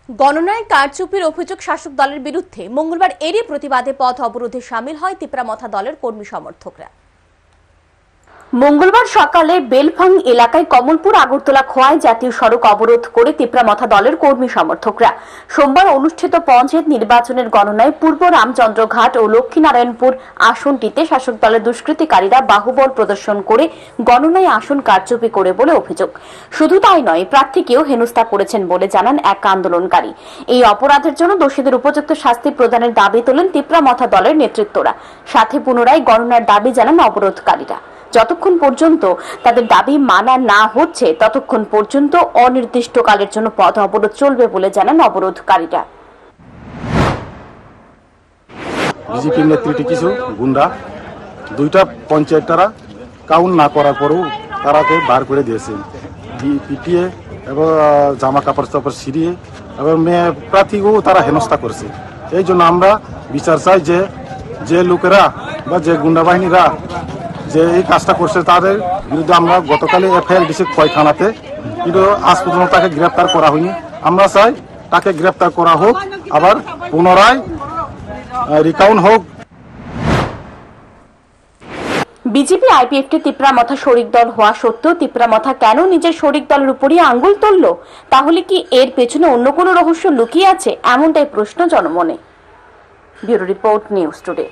গণনায় কারচুপির অভিযোগ শাসক দলের বিরুদ্ধে মঙ্গলবার এরই প্রতিবাদে পথ অবরোধে সামিল হয় তিপ্রামথা দলের কর্মী সমর্থকরা। মঙ্গলবার সকালে বেলভাং এলাকায় কমলপুর আগরতলা খোয়াই জাতীয় সড়ক অবরোধ করে তিপ্রামথা দলের কর্মী সমর্থকরা সোমবার অনুষ্ঠিত পঞ্চায়েত নির্বাচনের গণনায় পূর্ব রামচন্দ্রঘাট ও লক্ষ্মীনারায়ণপুর আসনটিতে শাসক দলের দুষ্কৃতিকারীরা বাহুবল প্রদর্শন করে গণনায় আসন কারচুপি করে বলে অভিযোগ। শুধু তাই নয়, প্রার্থীকেও হেনস্থা করেছেন বলে জানান এক আন্দোলনকারী। এই অপরাধের জন্য দোষীদের উপযুক্ত শাস্তি প্রদানের দাবি তোলেন তিপ্রামথা দলের নেতৃত্বরা। সাথে পুনরায় গণনার দাবি জানান অবরোধকারীরা। যতক্ষণ পর্যন্ত তাদের দাবি মানা না হচ্ছে ততক্ষণ পর্যন্ত অনির্দিষ্টকালের জন্য পথ অবরোধ চলবে বলে জানান অবরোধকারীরা। বিজেপি নেতৃত্বে কিছু গুন্ডা দুইটা পঞ্চায়েতরা কাউন্ট না করার পরেও তারাকে বার করে দিয়েছে, পিটিয়ে এবং জামা কাপড় চাপড় ছিঁড়িয়ে এবং মেয়ে প্রার্থীকেও তারা হেনস্থা করছে। এই জন্য আমরা বিচার চাই যে লোকেরা বা যে গুন্ডা বাহিনীরা যে এই কাজটা করছে তাদের বিরুদ্ধে আমরা গতকালে এফআইআর দিয়েছি খোয়াই থানাতে, কিন্তু আজ পর্যন্ত তাকে গ্রেপ্তার করা হয়নি। আমরা চাই তাকে গ্রেপ্তার করা হোক, আবার পুনরায় রিকাউন্ট হোক। বিজেপি আইপিএফটি তিপ্রামথা শরিক দল হওয়া সত্ত্বেও তিপ্রামথা কেন নিজের শরিক দলের উপরই আঙ্গুল তুলল? তাহলে কি এর পেছনে অন্য কোনো রহস্য লুকিয়ে আছে? এমনটাই প্রশ্ন জনমনে। Bureau report, news today.